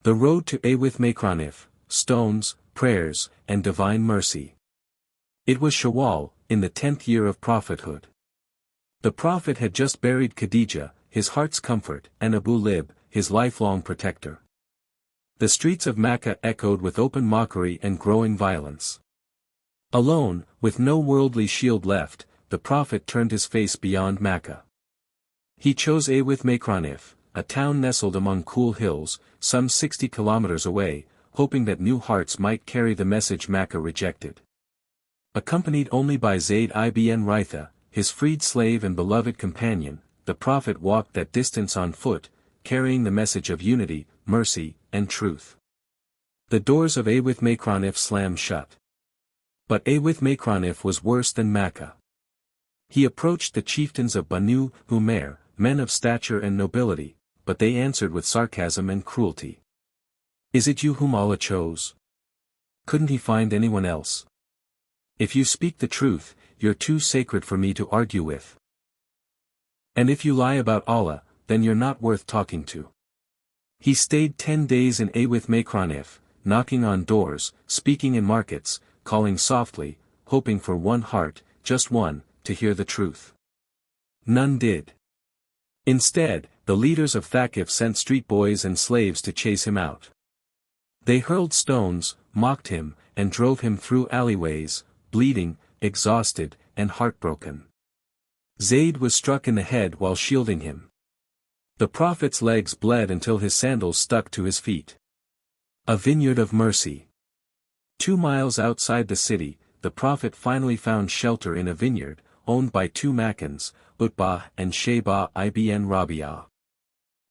The road to Awith Makranif, stones, prayers, and divine mercy. It was Shawwal, in the 10th year of prophethood. The prophet had just buried Khadijah, his heart's comfort, and Abu Lib, his lifelong protector. The streets of Makkah echoed with open mockery and growing violence. Alone, with no worldly shield left, the prophet turned his face beyond Makkah. He chose Awith Makranif, a town nestled among cool hills, some 60 kilometers away, hoping that new hearts might carry the message Makkah rejected. Accompanied only by Zayd ibn Ritha, his freed slave and beloved companion, the prophet walked that distance on foot, carrying the message of unity, mercy, and truth. The doors of Awith Makranif slammed shut. But Awith Makranif was worse than Makkah. He approached the chieftains of Banu Umayr, men of stature and nobility, but they answered with sarcasm and cruelty. Is it you whom Allah chose? Couldn't he find anyone else? If you speak the truth, you're too sacred for me to argue with. And if you lie about Allah, then you're not worth talking to. He stayed 10 days in Awith Makranif, knocking on doors, speaking in markets, calling softly, hoping for one heart, just one, to hear the truth. None did. Instead, the leaders of Thaqif sent street boys and slaves to chase him out. They hurled stones, mocked him, and drove him through alleyways, bleeding, exhausted, and heartbroken. Zayd was struck in the head while shielding him. The prophet's legs bled until his sandals stuck to his feet. A vineyard of mercy. 2 miles outside the city, the prophet finally found shelter in a vineyard, owned by 2 Makkans, Utbah and Shayba ibn Rabi'ah.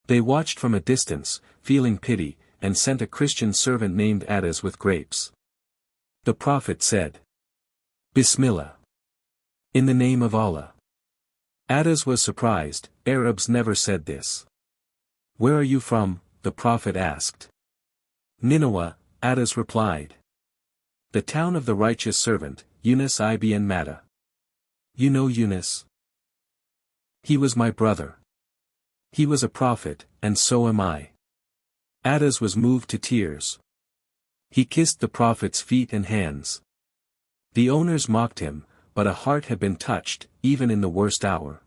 They watched from a distance, feeling pity, and sent a Christian servant named Adas with grapes. The prophet said, Bismillah. In the name of Allah. Adas was surprised, Arabs never said this. Where are you from? The prophet asked. Nineveh, Adas replied. The town of the righteous servant, Yunus ibn Matta. You know Yunus? He was my brother. He was a prophet, and so am I. Adas was moved to tears. He kissed the prophet's feet and hands. The owners mocked him, but a heart had been touched, even in the worst hour.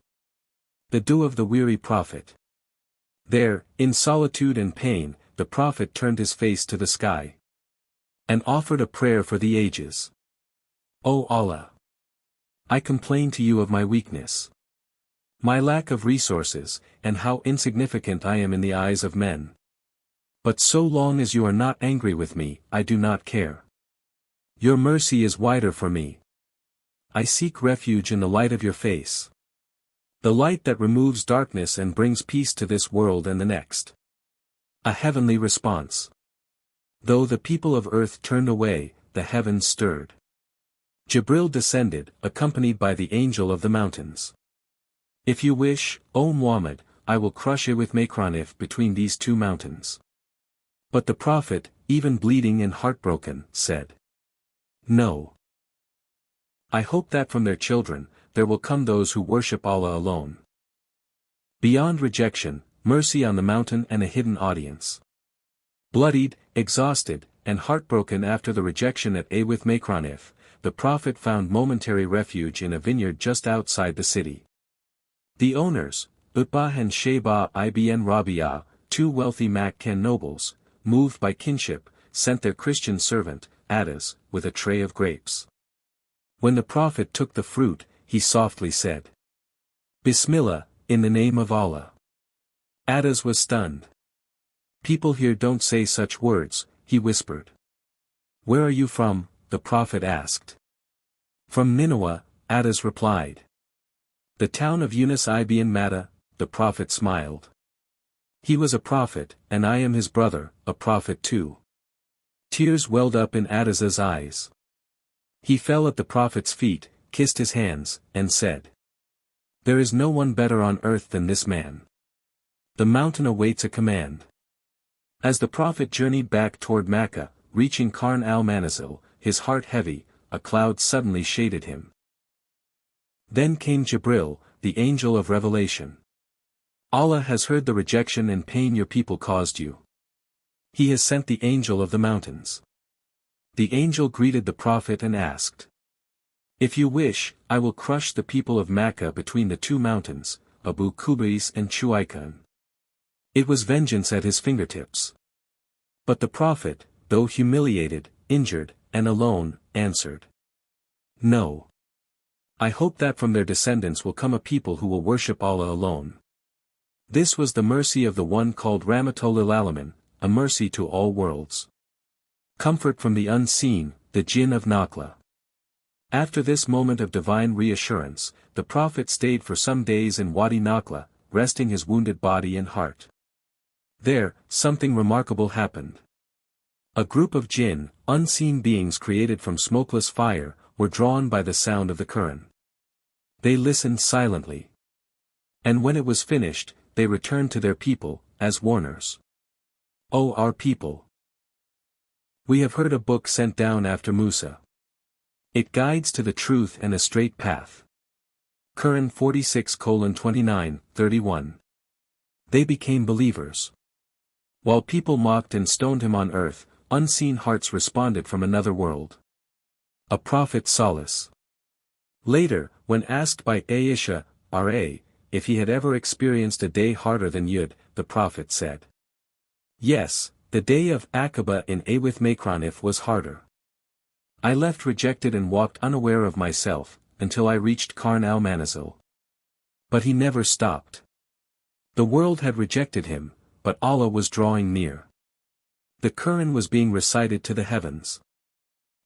The dua of the weary prophet. There, in solitude and pain, the prophet turned his face to the sky. And offered a prayer for the ages. O Allah! I complain to you of my weakness. My lack of resources, and how insignificant I am in the eyes of men. But so long as you are not angry with me, I do not care. Your mercy is wider for me. I seek refuge in the light of your face. The light that removes darkness and brings peace to this world and the next. A heavenly response. Though the people of earth turned away, the heavens stirred. Jibril descended, accompanied by the angel of the mountains. If you wish, O Muhammad, I will crush Awith Makranif between these 2 mountains. But the prophet, even bleeding and heartbroken, said, No. I hope that from their children, there will come those who worship Allah alone. Beyond rejection, mercy on the mountain and a hidden audience. Bloodied, exhausted, and heartbroken after the rejection at Awith Makranif, the prophet found momentary refuge in a vineyard just outside the city. The owners, Utbah and Shayba ibn Rabi'ah, 2 wealthy Makkan nobles, moved by kinship, sent their Christian servant, Adas, with a tray of grapes. When the prophet took the fruit, he softly said, Bismillah, in the name of Allah. Adas was stunned. People here don't say such words, he whispered. Where are you from? The prophet asked. From Nineveh, Adas replied. The town of Yunus ibn Matta, the prophet smiled. He was a prophet, and I am his brother, a prophet too. Tears welled up in Adas's eyes. He fell at the prophet's feet, kissed his hands, and said, There is no one better on earth than this man. The mountain awaits a command. As the prophet journeyed back toward Makkah, reaching Qarn al-Manazil, his heart heavy, a cloud suddenly shaded him. Then came Jibril, the angel of revelation. Allah has heard the rejection and pain your people caused you. He has sent the angel of the mountains. The angel greeted the prophet and asked, "If you wish, I will crush the people of Makkah between the two mountains, Abu Qubais and Chuaikan." It was vengeance at his fingertips. But the prophet, though humiliated, injured, and alone, answered, "No. I hope that from their descendants will come a people who will worship Allah alone." This was the mercy of the one called Rahmatul lil Alamin, a mercy to all worlds. Comfort from the unseen, the jinn of Nakhla. After this moment of divine reassurance, the prophet stayed for some days in Wadi Nakhla, resting his wounded body and heart. There, something remarkable happened. A group of jinn, unseen beings created from smokeless fire, were drawn by the sound of the Quran. They listened silently. And when it was finished, they returned to their people, as warners. "O our people! We have heard a book sent down after Musa. It guides to the truth and a straight path." Quran 46:29-31. They became believers. While people mocked and stoned him on earth, unseen hearts responded from another world. A prophet's solace. Later, when asked by Aisha, R.A., if he had ever experienced a day harder than Yud, the prophet said, "Yes, the day of Aqaba in Awith Makranif was harder. I left rejected and walked unaware of myself, until I reached Karn al-Manazil. But he never stopped. The world had rejected him, but Allah was drawing near. The Quran was being recited to the heavens.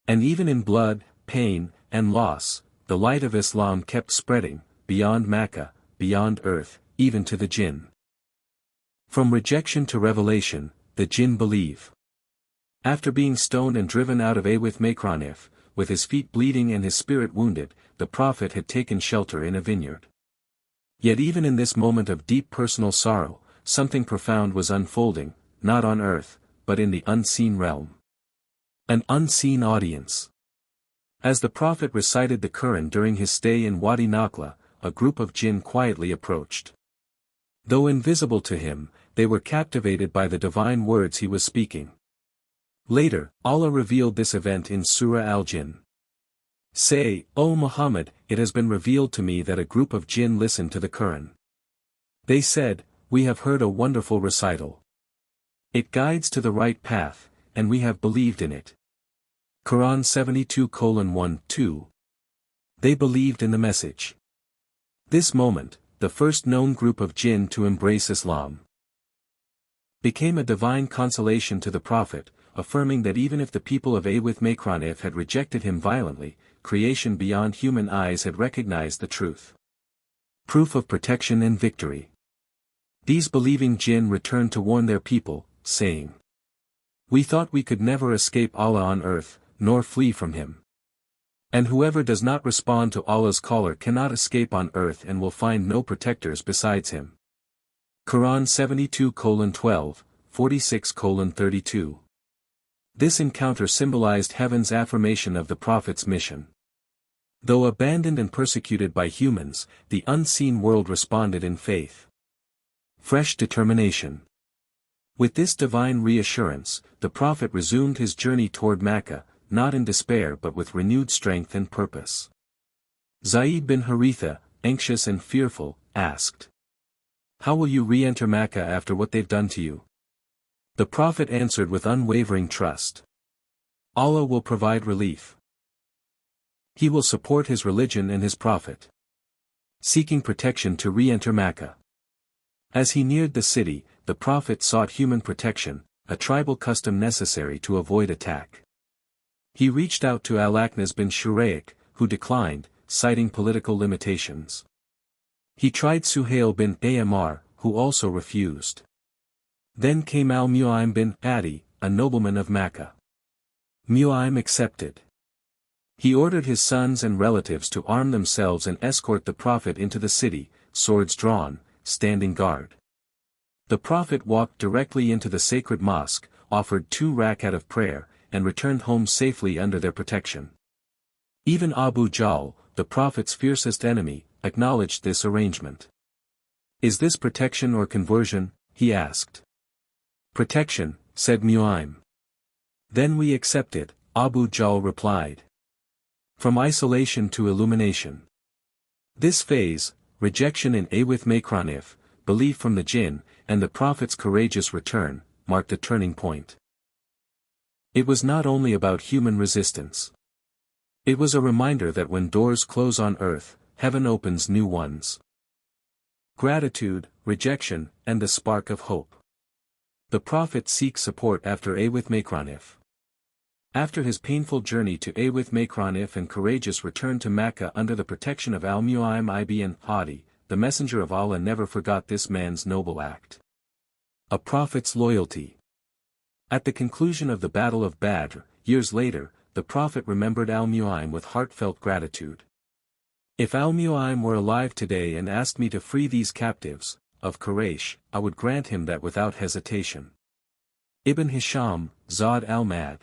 And even in blood, pain, and loss, the light of Islam kept spreading, beyond Makkah, beyond earth, even to the jinn. From rejection to revelation, the jinn believe. After being stoned and driven out of Awith Makranif, with his feet bleeding and his spirit wounded, the prophet had taken shelter in a vineyard. Yet even in this moment of deep personal sorrow, something profound was unfolding, not on earth, but in the unseen realm. An unseen audience. As the prophet recited the Quran during his stay in Wadi Nakhla, a group of jinn quietly approached. Though invisible to him, they were captivated by the divine words he was speaking. Later, Allah revealed this event in Surah Al-Jinn. "Say, O Muhammad, it has been revealed to me that a group of jinn listened to the Quran. They said, we have heard a wonderful recital. It guides to the right path, and we have believed in it." Quran 72:1-2. They believed in the message. This moment, the first known group of jinn to embrace Islam, became a divine consolation to the prophet, affirming that even if the people of Awith Makranif had rejected him violently, creation beyond human eyes had recognized the truth. Proof of protection and victory. These believing jinn returned to warn their people, saying, "We thought we could never escape Allah on earth, nor flee from him. And whoever does not respond to Allah's caller cannot escape on earth and will find no protectors besides him." Quran 72:12, 46:32. This encounter symbolized heaven's affirmation of the prophet's mission. Though abandoned and persecuted by humans, the unseen world responded in faith. Fresh determination. With this divine reassurance, the prophet resumed his journey toward Makkah, not in despair but with renewed strength and purpose. Zayd bin Haritha, anxious and fearful, asked, "How will you re-enter Makkah after what they've done to you?" The prophet answered with unwavering trust, "Allah will provide relief. He will support his religion and his prophet." Seeking protection to re-enter Makkah. As he neared the city, the prophet sought human protection, a tribal custom necessary to avoid attack. He reached out to Al-Aknas bin Shuraik, who declined, citing political limitations. He tried Suhail bin Amr, who also refused. Then came Al-Mu'aym bin Adi, a nobleman of Makkah. Mu'aym accepted. He ordered his sons and relatives to arm themselves and escort the prophet into the city, swords drawn, standing guard. The prophet walked directly into the sacred mosque, offered 2 rakat of prayer, and returned home safely under their protection. Even Abu Jahl, the prophet's fiercest enemy, acknowledged this arrangement. "Is this protection or conversion?" he asked. "Protection," said Mu'aym. Then we accepted, Abu Jahl replied. From isolation to illumination. This phase, rejection in Awith Makranif, belief from the jinn, and the Prophet's courageous return, marked a turning point. It was not only about human resistance. It was a reminder that when doors close on earth, heaven opens new ones. Gratitude, rejection, and the spark of hope. The Prophet seeks support after Awith Makranif. After his painful journey to Awith Makranif and courageous return to Makkah under the protection of Al-Mu'aym ibn Hadi, the Messenger of Allah never forgot this man's noble act. A prophet's loyalty. At the conclusion of the Battle of Badr, years later, the Prophet remembered Al-Mu'aym with heartfelt gratitude. If Al-Mu'aym were alive today and asked me to free these captives, of Quraysh, I would grant him that without hesitation. Ibn Hisham, Zad al-Mad.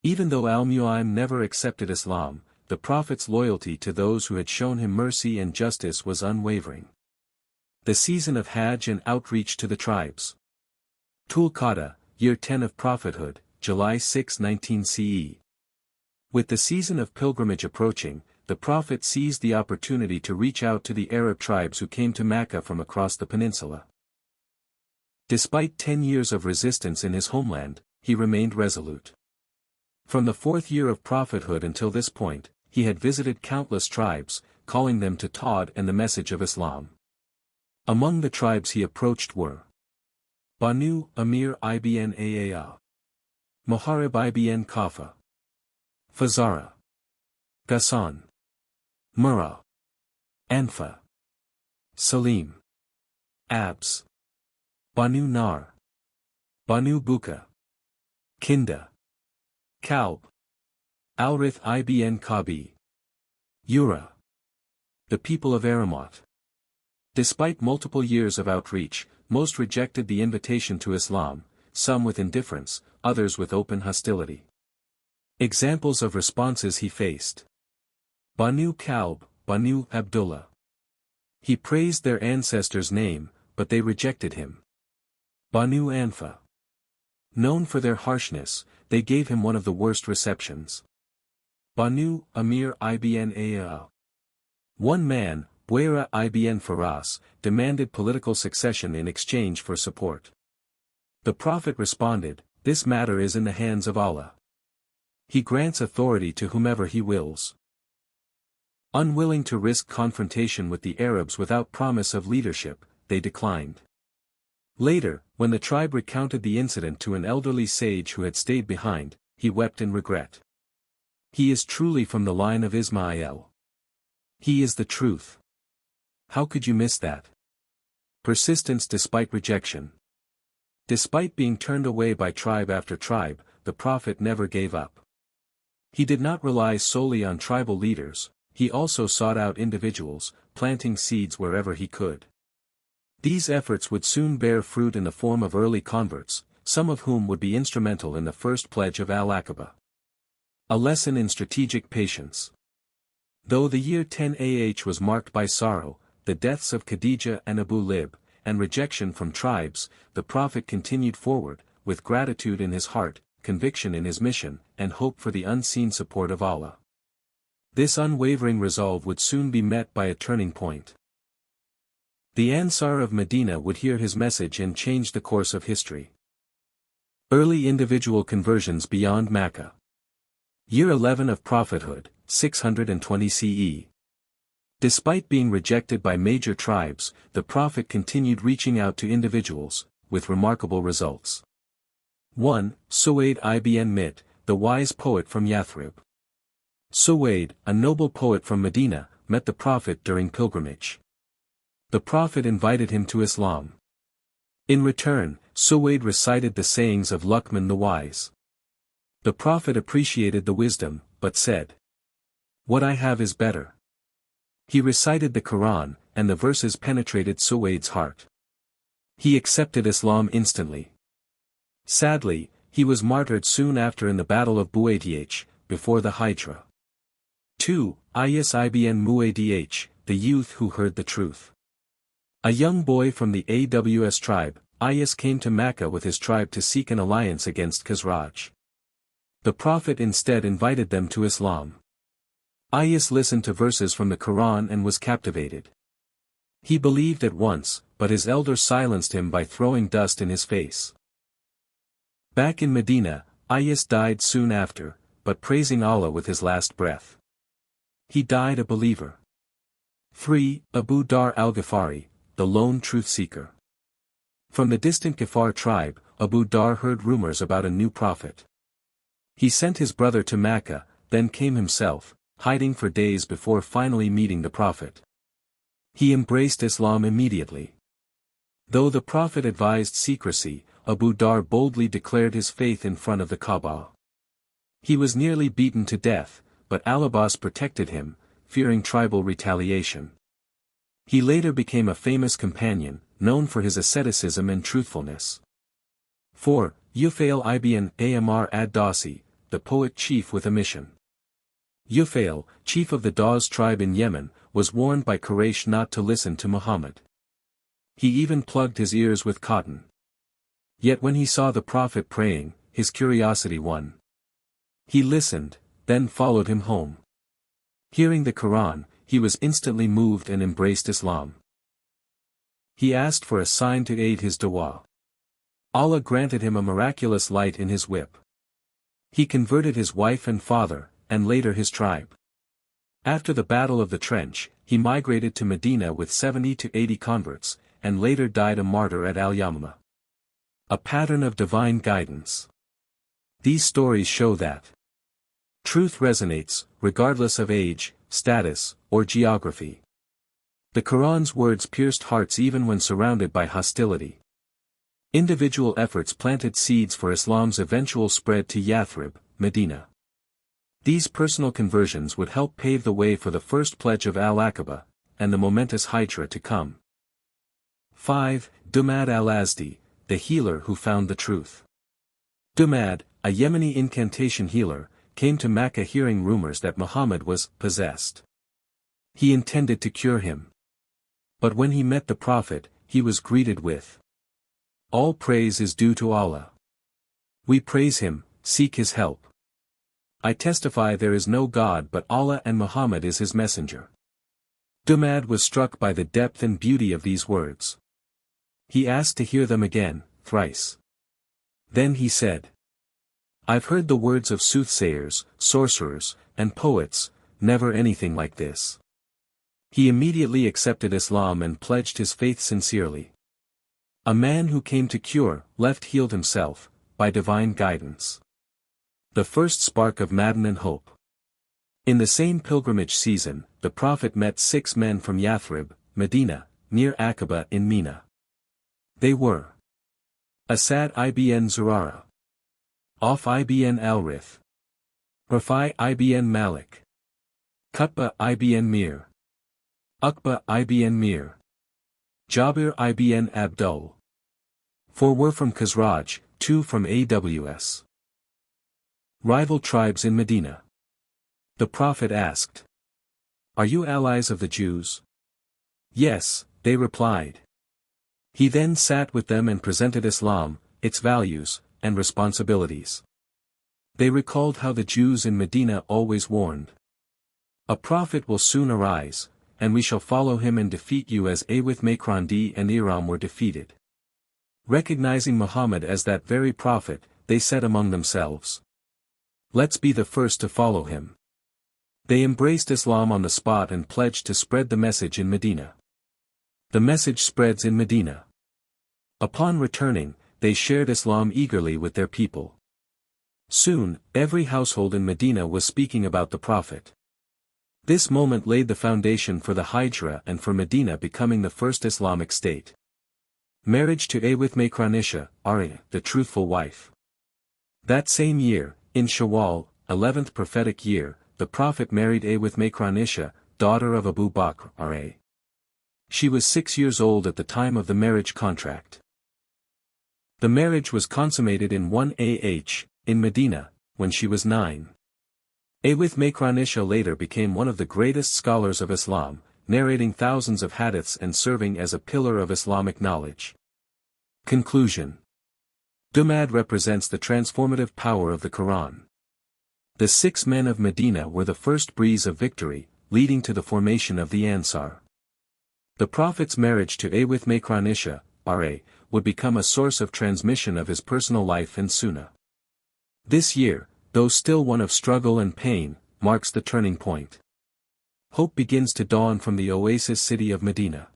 Even though Al-Mu'aym never accepted Islam, the Prophet's loyalty to those who had shown him mercy and justice was unwavering. The season of Hajj and outreach to the tribes. Tul-Qa'dah, year 10 of prophethood, July 6, 19 CE. With the season of pilgrimage approaching, the Prophet seized the opportunity to reach out to the Arab tribes who came to Makkah from across the peninsula. Despite 10 years of resistance in his homeland, he remained resolute. From the 4th year of prophethood until this point, he had visited countless tribes, calling them to Tawhid and the message of Islam. Among the tribes he approached were Banu Amir ibn Aa, Muharib ibn Kafa, Fazara, Ghassan, Murrah, Anfa, Salim, Abs, Banu Nar, Banu Buka, Kinda, Kalb, Al-Rith ibn Kabi, Ura. The people of Aramot. Despite multiple years of outreach, most rejected the invitation to Islam, some with indifference, others with open hostility. Examples of responses he faced. Banu Kalb, Banu Abdullah. He praised their ancestors' name, but they rejected him. Banu Anfa. Known for their harshness, they gave him one of the worst receptions. Banu Amir ibn Aa. One man, Buwaira ibn Faras, demanded political succession in exchange for support. The Prophet responded, "This matter is in the hands of Allah. He grants authority to whomever he wills." Unwilling to risk confrontation with the Arabs without promise of leadership, they declined. Later, when the tribe recounted the incident to an elderly sage who had stayed behind, he wept in regret. He is truly from the line of Ismail. He is the truth. How could you miss that? Persistence despite rejection. Despite being turned away by tribe after tribe, the Prophet never gave up. He did not rely solely on tribal leaders, he also sought out individuals, planting seeds wherever he could. These efforts would soon bear fruit in the form of early converts, some of whom would be instrumental in the first pledge of Al-Aqaba. A lesson in strategic patience. Though the year 10 AH was marked by sorrow, the deaths of Khadija and Abu Lib, and rejection from tribes, the Prophet continued forward, with gratitude in his heart, conviction in his mission, and hope for the unseen support of Allah. This unwavering resolve would soon be met by a turning point. The Ansar of Medina would hear his message and change the course of history. Early individual conversions beyond Makkah. Year 11 of prophethood, 620 CE. Despite being rejected by major tribes, the Prophet continued reaching out to individuals, with remarkable results. 1. Suwaid ibn Mit, the wise poet from Yathrib. Suwaid, a noble poet from Medina, met the Prophet during pilgrimage. The Prophet invited him to Islam. In return, Suwaid recited the sayings of Luqman the wise. The Prophet appreciated the wisdom, but said, "What I have is better." He recited the Quran, and the verses penetrated Suwaid's heart. He accepted Islam instantly. Sadly, he was martyred soon after in the Battle of Buwaydh, before the Hijra. 2. Ayas ibn Muaydh, the youth who heard the truth. A young boy from the Aws tribe, Ayas came to Makkah with his tribe to seek an alliance against Khazraj. The Prophet instead invited them to Islam. Ayas listened to verses from the Quran and was captivated. He believed at once, but his elders silenced him by throwing dust in his face. Back in Medina, Ayas died soon after, but praising Allah with his last breath. He died a believer. 3. Abu Dar al-Ghifari, the lone truth seeker. From the distant Ghifar tribe, Abu Dar heard rumors about a new prophet. He sent his brother to Makkah, then came himself, hiding for days before finally meeting the prophet. He embraced Islam immediately. Though the prophet advised secrecy, Abu Dar boldly declared his faith in front of the Kaaba. He was nearly beaten to death, but Al-Abbas protected him, fearing tribal retaliation. He later became a famous companion, known for his asceticism and truthfulness. 4. Ufail ibn Amr ad-Dawsi, the poet chief with a mission. Ufail, chief of the Dawes tribe in Yemen, was warned by Quraysh not to listen to Muhammad. He even plugged his ears with cotton. Yet when he saw the prophet praying, his curiosity won. He listened, then followed him home. Hearing the Quran, he was instantly moved and embraced Islam. He asked for a sign to aid his dawah. Allah granted him a miraculous light in his whip. He converted his wife and father, and later his tribe. After the Battle of the Trench, he migrated to Medina with 70 to 80 converts, and later died a martyr at Al-Yamamah. A pattern of divine guidance. These stories show that truth resonates, regardless of age, status, or geography. The Quran's words pierced hearts even when surrounded by hostility. Individual efforts planted seeds for Islam's eventual spread to Yathrib, Medina. These personal conversions would help pave the way for the first pledge of Al-Aqaba, and the momentous Hijra to come. 5. Dumad al-Azdi, the healer who found the truth. Dumad, a Yemeni incantation healer, came to Makkah hearing rumors that Muhammad was possessed. He intended to cure him. But when he met the Prophet, he was greeted with, "All praise is due to Allah. We praise him, seek his help. I testify there is no God but Allah and Muhammad is his messenger." Dumad was struck by the depth and beauty of these words. He asked to hear them again, thrice. Then he said, "I've heard the words of soothsayers, sorcerers, and poets, never anything like this." He immediately accepted Islam and pledged his faith sincerely. A man who came to cure, left healed himself, by divine guidance. The first spark of Madin and hope. In the same pilgrimage season, the Prophet met 6 men from Yathrib, Medina, near Aqaba in Mina. They were Asad ibn Zurara, Auf ibn al-Rith, Rafai ibn Malik, Qutbah ibn Mir, Uqba ibn Mir, Jabir ibn Abdul. 4 were from Khazraj, 2 from Aws. Rival tribes in Medina. The Prophet asked, "Are you allies of the Jews?" "Yes," they replied. He then sat with them and presented Islam, its values, and responsibilities. They recalled how the Jews in Medina always warned, "A prophet will soon arise, and we shall follow him and defeat you as Awith Makrandi and Iram were defeated." Recognizing Muhammad as that very prophet, they said among themselves, "Let's be the first to follow him." They embraced Islam on the spot and pledged to spread the message in Medina. The message spreads in Medina. Upon returning, they shared Islam eagerly with their people. Soon, every household in Medina was speaking about the Prophet. This moment laid the foundation for the Hijra and for Medina becoming the first Islamic state. Marriage to Awith Makranisha, the truthful wife. That same year, in Shawwal, 11th prophetic year, the Prophet married Awith Makranisha, daughter of Abu Bakr. She was 6 years old at the time of the marriage contract. The marriage was consummated in 1 in Medina, when she was 9. Awith Makranisha later became one of the greatest scholars of Islam, narrating thousands of hadiths and serving as a pillar of Islamic knowledge. Conclusion. Dumad represents the transformative power of the Quran. The 6 men of Medina were the first breeze of victory, leading to the formation of the Ansar. The Prophet's marriage to Makranisha, R.A., would become a source of transmission of his personal life and sunnah. This year, though still one of struggle and pain, marks the turning point. Hope begins to dawn from the oasis city of Medina.